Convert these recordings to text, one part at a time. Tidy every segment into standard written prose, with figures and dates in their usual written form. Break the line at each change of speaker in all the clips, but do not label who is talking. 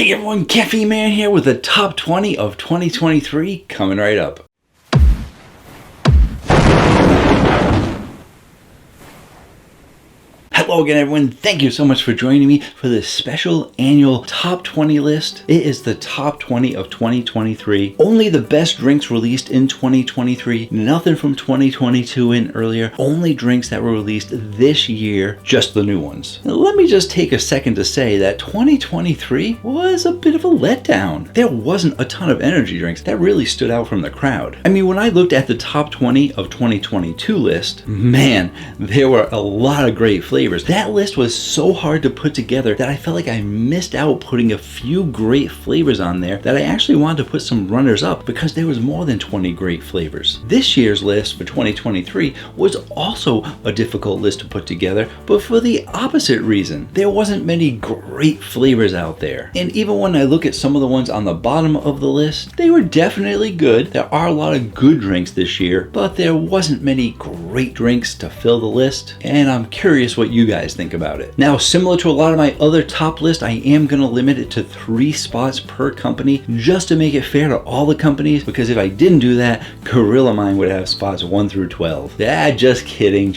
Hey everyone, Caffeine Man here with the top 20 of 2023 coming right up. Hello again everyone, thank you so much for joining me for this special annual top 20 list. It is the top 20 of 2023. Only the best drinks released in 2023, nothing from 2022 and earlier, only drinks that were released this year, just the new ones. Now, let me just take a second to say that 2023 was a bit of a letdown. There wasn't a ton of energy drinks that really stood out from the crowd. I mean, when I looked at the top 20 of 2022 list, man, there were a lot of great flavors. That list was so hard to put together that I felt like I missed out putting a few great flavors on there that I actually wanted to put some runners up because there was more than 20 great flavors. This year's list for 2023 was also a difficult list to put together, but for the opposite reason. There wasn't many great flavors out there. And even when I look at some of the ones on the bottom of the list, they were definitely good. There are a lot of good drinks this year, but there wasn't many great drinks to fill the list. And I'm curious what you guys think about it. Now, similar to a lot of my other top lists, I am going to limit it to 3 spots per company just to make it fair to all the companies, because if I didn't do that, Gorilla Mine would have spots 1 through 12. Yeah, just kidding,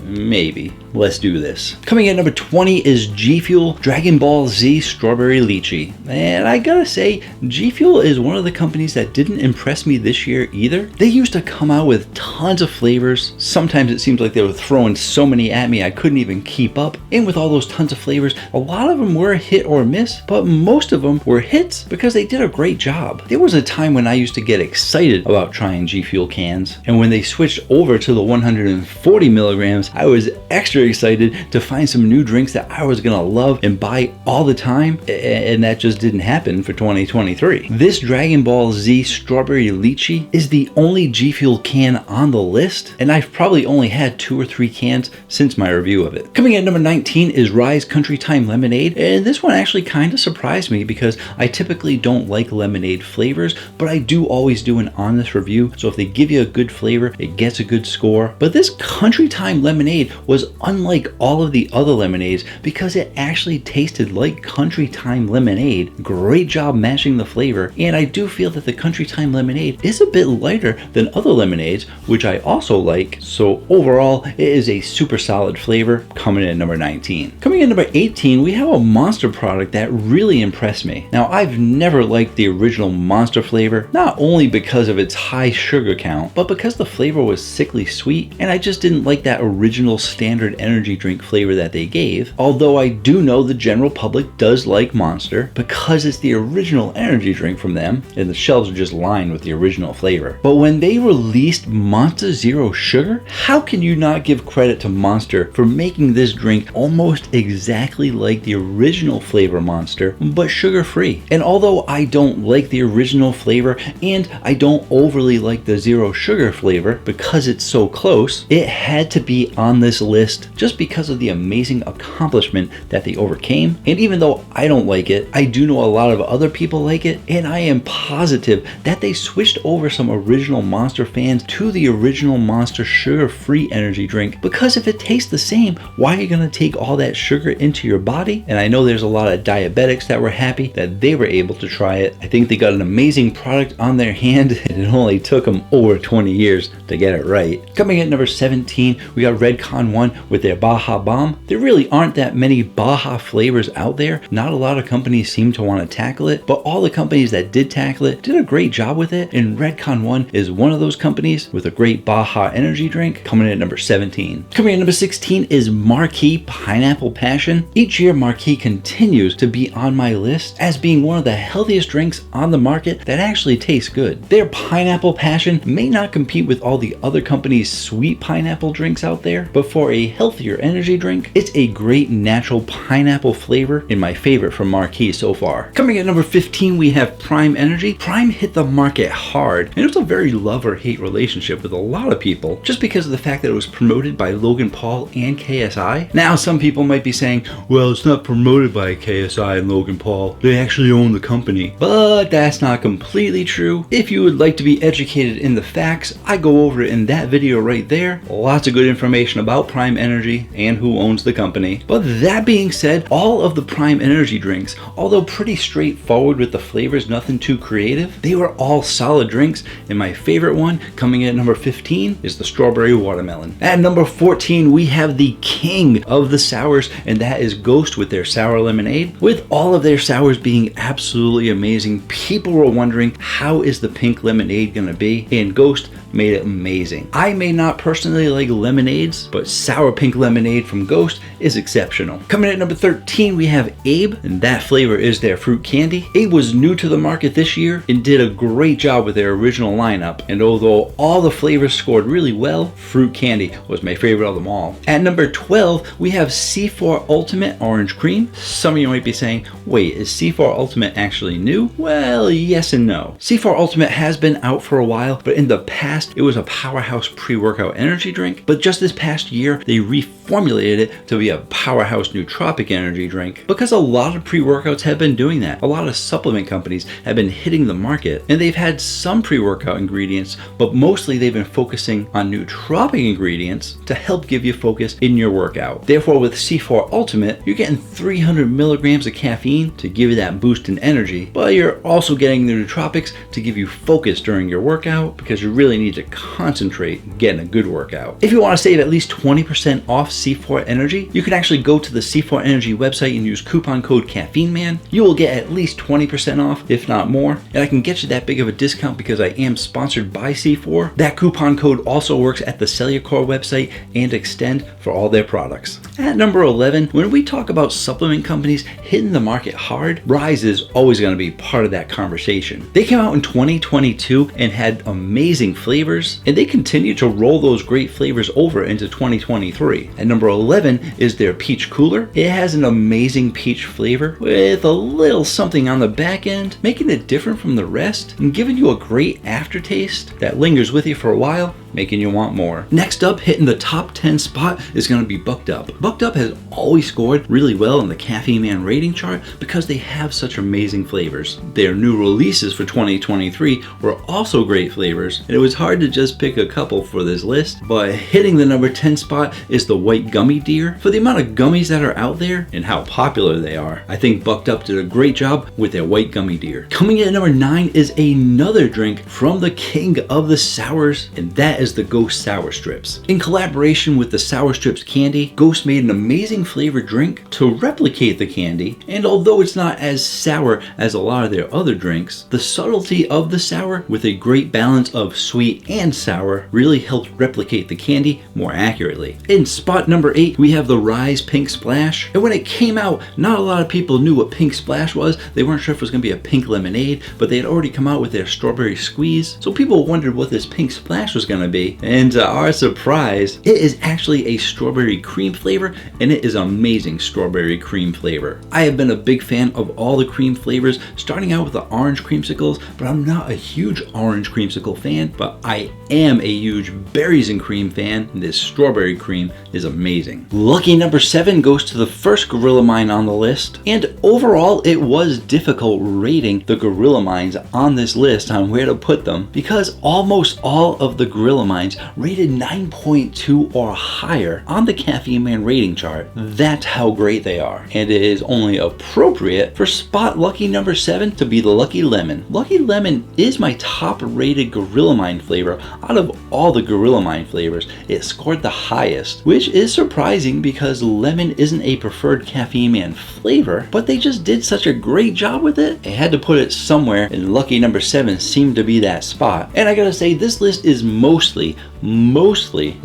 maybe. Let's do this. Coming in at number 20 is G Fuel Dragon Ball Z Strawberry Lychee. And I gotta say, G Fuel is one of the companies that didn't impress me this year either. They used to come out with tons of flavors. Sometimes it seems like they were throwing so many at me I couldn't even keep up. And with all those tons of flavors, a lot of them were a hit or miss, but most of them were hits because they did a great job. There was a time when I used to get excited about trying G Fuel cans, and when they switched over to the 140 milligrams, I was extra excited to find some new drinks that I was gonna love and buy all the time, and that just didn't happen for 2023. This Dragon Ball Z Strawberry Lychee is the only G Fuel can on the list, and I've probably only had 2 or 3 cans since my review of it. Coming at number 19 is Rise Country Time Lemonade, and this one actually kind of surprised me because I typically don't like lemonade flavors, but I do always do an honest review, so if they give you a good flavor, it gets a good score. But this Country Time Lemonade was unlike all of the other lemonades because it actually tasted like Country Time Lemonade. Great job matching the flavor, and I do feel that the Country Time Lemonade is a bit lighter than other lemonades, which I also like, so overall it is a super solid flavor, coming in at number 19. Coming in at number 18, we have a Monster product that really impressed me. Now, I've never liked the original Monster flavor, not only because of its high sugar count, but because the flavor was sickly sweet, and I just didn't like that original standard energy drink flavor that they gave. Although I do know the general public does like Monster because it's the original energy drink from them, and the shelves are just lined with the original flavor. But when they released Monster Zero Sugar, how can you not give credit to Monster for making this drink almost exactly like the original flavor Monster, but sugar-free? And although I don't like the original flavor and I don't overly like the zero sugar flavor because it's so close, it had to be on this list just because of the amazing accomplishment that they overcame. And even though I don't like it, I do know a lot of other people like it, and I am positive that they switched over some original Monster fans to the original Monster sugar-free energy drink, because if it tastes the same, why are you going to take all that sugar into your body? And I know there's a lot of diabetics that were happy that they were able to try it. I think they got an amazing product on their hand, and it only took them over 20 years to get it right. Coming at number 17, we got Redcon 1 with their Baja Bomb. There really aren't that many Baja flavors out there. Not a lot of companies seem to want to tackle it, but all the companies that did tackle it did a great job with it, and Redcon 1 is one of those companies with a great Baja energy drink, coming in at number 17. Coming in at number 16 is Marquis Pineapple Passion. Each year, Marquis continues to be on my list as being one of the healthiest drinks on the market that actually tastes good. Their Pineapple Passion may not compete with all the other companies' sweet pineapple drinks out there, but for a healthier energy drink, it's a great natural pineapple flavor and my favorite from Marquis so far. Coming at number 15, we have Prime Energy. Prime hit the market hard, and it was a very love or hate relationship with a lot of people just because of the fact that it was promoted by Logan Paul and KSI. Now, some people might be saying, well, it's not promoted by KSI and Logan Paul. They actually own the company. But that's not completely true. If you would like to be educated in the facts, I go over it in that video right there. Lots of good information about Prime Energy Energy and who owns the company. But that being said, all of the Prime energy drinks, although pretty straightforward with the flavors, nothing too creative, they were all solid drinks, and my favorite one, coming in at number 15, is the strawberry watermelon. At number 14, we have the king of the sours, and that is Ghost with their sour lemonade. With all of their sours being absolutely amazing, people were wondering, how is the pink lemonade gonna be? And Ghost made it amazing. I may not personally like lemonades, but sour pink lemonade from Ghost is exceptional. Coming at number 13, we have Abe, and that flavor is their fruit candy. Abe was new to the market this year and did a great job with their original lineup, and although all the flavors scored really well, fruit candy was my favorite of them all. At number 12, we have C4 Ultimate Orange Cream. Some of you might be saying, wait, is C4 Ultimate actually new? Well, yes and no. C4 Ultimate has been out for a while, but in the past, it was a powerhouse pre-workout energy drink, but just this past year, they reformulated it to be a powerhouse nootropic energy drink, because a lot of pre-workouts have been doing that. A lot of supplement companies have been hitting the market, and they've had some pre-workout ingredients, but mostly they've been focusing on nootropic ingredients to help give you focus in your workout. Therefore, with C4 Ultimate, you're getting 300 milligrams of caffeine to give you that boost in energy, but you're also getting the nootropics to give you focus during your workout, because you really need to concentrate getting a good workout. If you want to save at least 20% off C4 Energy, you can actually go to the C4 Energy website and use coupon code CaffeineMan. You will get at least 20% off, if not more, and I can get you that big of a discount because I am sponsored by C4. That coupon code also works at the Cellucor website and Extend for all their products. At number 11, when we talk about supplement companies hitting the market hard, Rise is always going to be part of that conversation. They came out in 2022 and had amazing flavors, and they continue to roll those great flavors over into 2023. At number 11 is their peach cooler. It has an amazing peach flavor with a little something on the back end, making it different from the rest and giving you a great aftertaste that lingers with you for a while, making you want more. Next up, hitting the top 10 spot is going to be Bucked Up. Bucked Up has always scored really well in the Caffeine Man rating chart because they have such amazing flavors. Their new releases for 2023 were also great flavors, and it was hard to just pick a couple for this list, but hitting the number 10 spot is the White Gummy Deer. For the amount of gummies that are out there and how popular they are, I think Bucked Up did a great job with their White Gummy Deer. Coming in at number 9 is another drink from the king of the sours, and that is the Ghost Sour Strips. In collaboration with the Sour Strips candy, Ghost made an amazing flavored drink to replicate the candy, and although it's not as sour as a lot of their other drinks, the subtlety of the sour with a great balance of sweet and sour really helped replicate the candy more accurately. In spot number 8, we have the Rise Pink Splash, and when it came out, not a lot of people knew what Pink Splash was. They weren't sure if it was going to be a pink lemonade, but they had already come out with their strawberry squeeze, so people wondered what this Pink Splash was going to be, and to our surprise, it is actually a strawberry cream flavor, and it is amazing strawberry cream flavor. I have been a big fan of all the cream flavors, starting out with the orange creamsicles, but I'm not a huge orange creamsicle fan, but I am a huge berries and cream fan, and this strawberry cream is amazing. Lucky number 7 goes to the first Gorilla Mine on the list, and overall it was difficult rating the Gorilla Mines on this list on where to put them, because almost all of the Gorilla Mines rated 9.2 or higher on the Caffeine Man rating chart. That's how great they are, and it is only appropriate for spot lucky number 7 to be the Lucky Lemon. Lucky Lemon is my top rated Gorilla Mine flavor. Out of all the Gorilla Mine flavors, it scored the highest, which is surprising because lemon isn't a preferred Caffeine Man flavor, but they just did such a great job with it. I had to put it somewhere, and lucky number 7 seemed to be that spot. And I gotta say, this list is mostly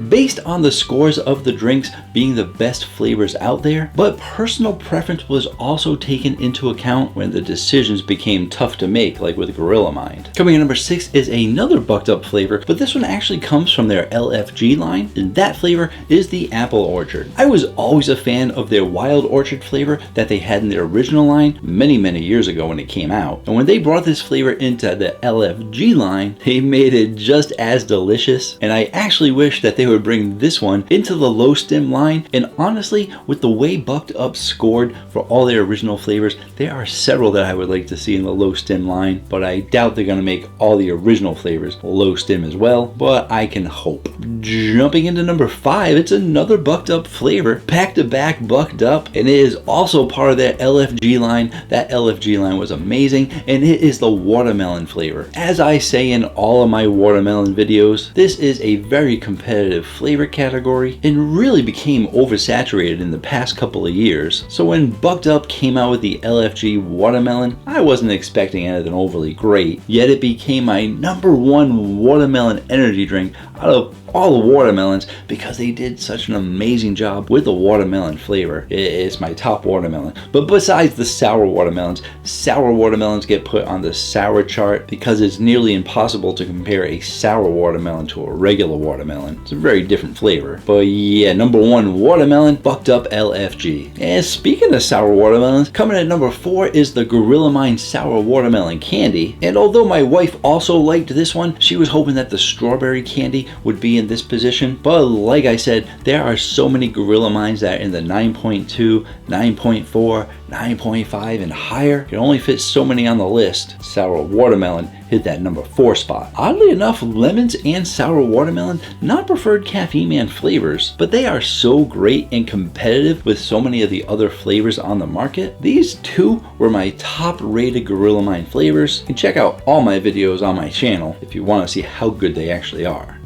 based on the scores of the drinks being the best flavors out there, but personal preference was also taken into account when the decisions became tough to make, like with Gorilla Mind. Coming in number 6 is another Bucked Up flavor, but this one actually comes from their LFG line, and that flavor is the Apple Orchard. I was always a fan of their Wild Orchard flavor that they had in their original line many years ago when it came out, and when they brought this flavor into the LFG line, they made it just as delicious delicious, and I actually wish that they would bring this one into the low stim line. And honestly, with the way Bucked Up scored for all their original flavors, there are several that I would like to see in the low stim line, but I doubt they're going to make all the original flavors low stim as well, but I can hope. Jumping into number 5, it's another Bucked Up flavor, back to back Bucked Up, and it is also part of that LFG line. That LFG line was amazing, and it is the watermelon flavor. As I say in all of my watermelon videos, this is a very competitive flavor category and really became oversaturated in the past couple of years. So when Bucked Up came out with the LFG watermelon, I wasn't expecting anything overly great, yet it became my #1 watermelon energy drink out of all the watermelons because they did such an amazing job with the watermelon flavor. It's my top watermelon. But besides the sour watermelons get put on the sour chart because it's nearly impossible to compare a sour watermelon to a regular watermelon. It's a very different flavor. But yeah, #1 watermelon, Bucked Up LFG. And speaking of sour watermelons, coming at number 4 is the Gorilla Mind Sour Watermelon Candy. And although my wife also liked this one, she was hoping that the strawberry candy would be in this position. But like I said, there are so many Gorilla Minds that are in the 9.2, 9.4, 9.5 and higher. Can only fit so many on the list. Sour watermelon hit that number 4 spot. Oddly enough, lemons and sour watermelon not preferred Caffeine Man flavors, but they are so great and competitive with so many of the other flavors on the market. These two were my top rated Gorilla Mind flavors. You can check out all my videos on my channel if you want to see how good they actually are.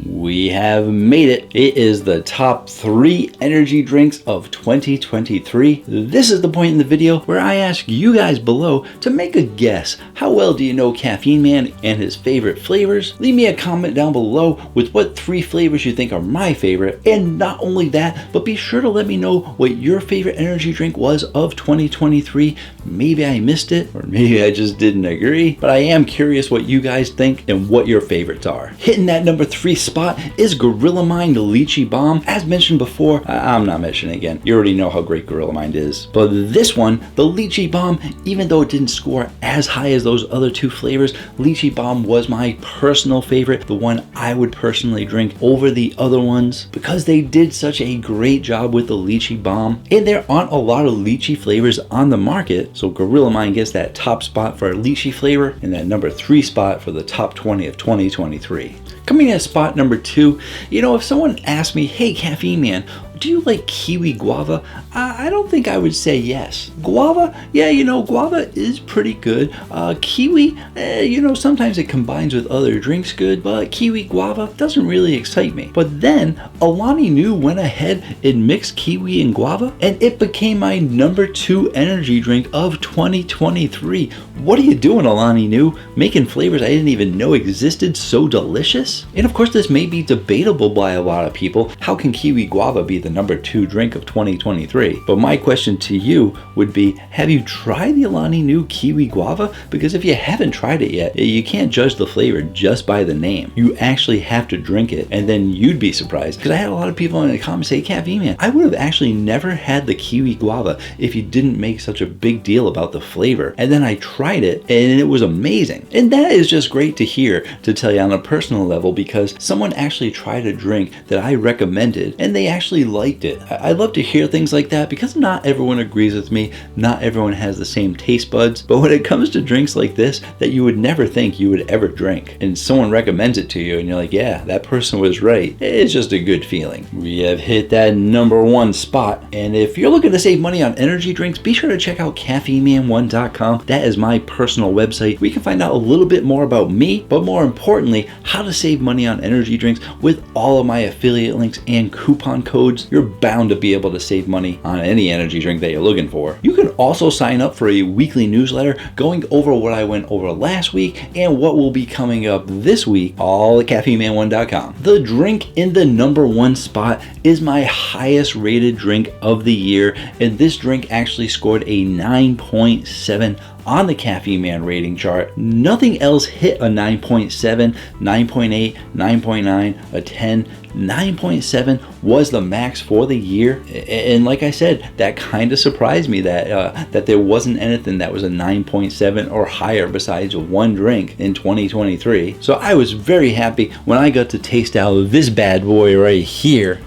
We have made it. It is the top 3 energy drinks of 2023. This is the point in the video where I ask you guys below to make a guess. How well do you know Caffeine Man and his favorite flavors? Leave me a comment down below with what 3 flavors you think are my favorite. And not only that, but be sure to let me know what your favorite energy drink was of 2023. Maybe I missed it, or maybe I just didn't agree, but I am curious what you guys think and what your favorites are. Hitting that number 3 spot is Gorilla Mind Lychee Bomb. As mentioned before, I'm not mentioning it again. You already know how great Gorilla Mind is. But this one, the Lychee Bomb, even though it didn't score as high as those other 2 flavors, Lychee Bomb was my personal favorite, the one I would personally drink over the other ones because they did such a great job with the Lychee Bomb. And there aren't a lot of lychee flavors on the market, so Gorilla Mind gets that top spot for a lychee flavor and that number 3 spot for the top 20 of 2023. Coming in at spot number 2, you know, if someone asked me, hey Caffeine Man, do you like kiwi guava? I don't think I would say yes. Guava? Yeah, you know, guava is pretty good. Kiwi, you know, sometimes it combines with other drinks good, but kiwi guava doesn't really excite me. But then Alani Nu went ahead and mixed kiwi and guava, and it became my number 2 energy drink of 2023. What are you doing, Alani Nu? Making flavors I didn't even know existed so delicious? And of course, this may be debatable by a lot of people. How can kiwi guava be the number 2 drink of 2023? But my question to you would be, have you tried the Alani Nu Kiwi Guava? Because if you haven't tried it yet, you can't judge the flavor just by the name. You actually have to drink it, and then you'd be surprised. Because I had a lot of people in the comments say, Caffeine Man, I would have actually never had the Kiwi Guava if you didn't make such a big deal about the flavor. And then I tried it, and it was amazing. And that is just great to hear, to tell you on a personal level, because someone actually tried a drink that I recommended, and they actually liked it. I love to hear things like that because not everyone agrees with me, not everyone has the same taste buds, but when it comes to drinks like this that you would never think you would ever drink, and someone recommends it to you and you're like, yeah, that person was right, it's just a good feeling. We have hit that number 1 spot, and if you're looking to save money on energy drinks, be sure to check out caffeineman1.com. That is my personal website. We can find out a little bit more about me, but more importantly, how to save money on energy drinks with all of my affiliate links and coupon codes. You're bound to be able to save money on any energy drink that you're looking for. You can also sign up for a weekly newsletter going over what I went over last week and what will be coming up this week, all at caffeineman1.com. The drink in the number 1 spot is my highest rated drink of the year, and this drink actually scored a 9.7 on the Caffeine Man rating chart. Nothing else hit a 9.7, 9.8, 9.9, a 10. 9.7 was the max for the year, and like I said, that kind of surprised me that there wasn't anything that was a 9.7 or higher besides one drink in 2023. So I was very happy when I got to taste out this bad boy right here.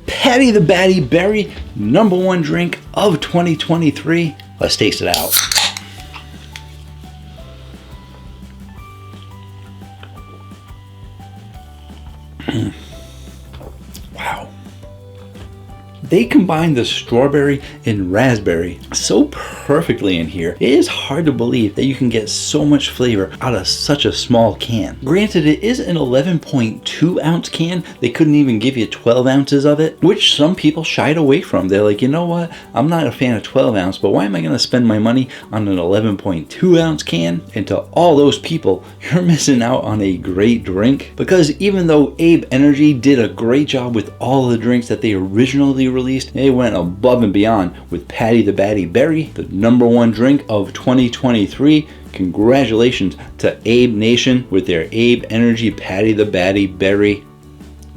Patty the Batty Berry, #1 drink of 2023. Let's taste it out. Wow. They combine the strawberry and raspberry so perfectly in here. It is hard to believe that you can get so much flavor out of such a small can. Granted, it is an 11.2 ounce can. They couldn't even give you 12 ounces of it, which some people shied away from. They're like, you know what? I'm not a fan of 12 ounce, but why am I going to spend my money on an 11.2 ounce can? And to all those people, you're missing out on a great drink, because even though Abe Energy did a great job with all the drinks that they originally released, they went above and beyond with Patty the Batty Berry, the #1 drink of 2023. Congratulations to Abe Nation with their Abe Energy Patty the Batty Berry.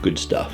Good stuff.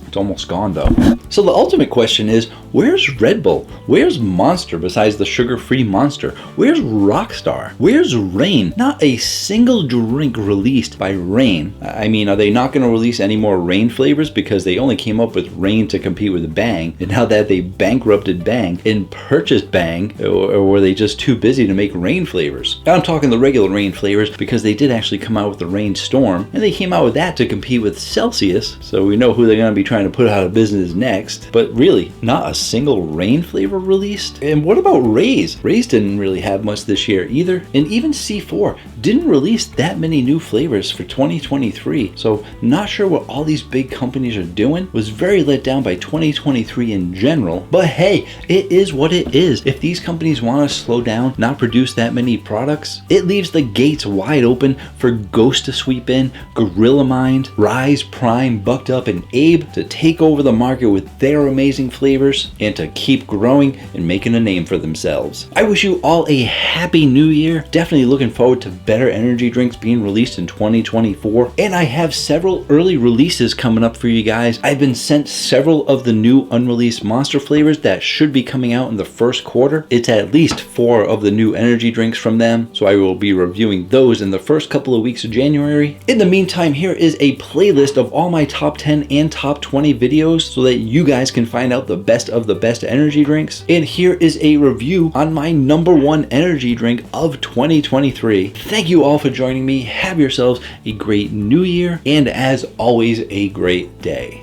It's almost gone though. So the ultimate question is, where's Red Bull? Where's Monster besides the sugar-free Monster? Where's Rockstar? Where's Reign? Not a single drink released by Reign. I mean, are they not going to release any more Reign flavors because they only came up with Reign to compete with Bang? And now that they bankrupted Bang and purchased Bang, or were they just too busy to make Reign flavors? I'm talking the regular Reign flavors, because they did actually come out with the Reign Storm, and they came out with that to compete with Celsius, so we know who they're going to be trying to put out of business next. But really, not a single Reign flavor released. And what about Raze? Raze didn't really have much this year either. And even C4 didn't release that many new flavors for 2023. So not sure what all these big companies are doing. Was very let down by 2023 in general. But hey, it is what it is. If these companies want to slow down, not produce that many products, it leaves the gates wide open for Ghost to sweep in, Gorilla Mind, Rise, Prime, Bucked Up, and Abe to take over the market with their amazing flavors and to keep growing and making a name for themselves. I wish you all a happy new year. Definitely looking forward to better energy drinks being released in 2024. And I have several early releases coming up for you guys. I've been sent several of the new unreleased Monster flavors that should be coming out in the first quarter. It's at least 4 of the new energy drinks from them, so I will be reviewing those in the first couple of weeks of January. In the meantime, here is a playlist of all my top 10 and top 20 videos so that you guys can find out the best of the best energy drinks. And here is a review on my #1 energy drink of 2023. Thank you all for joining me. Have yourselves a great new year, and as always, a great day.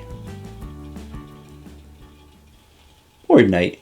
Or night.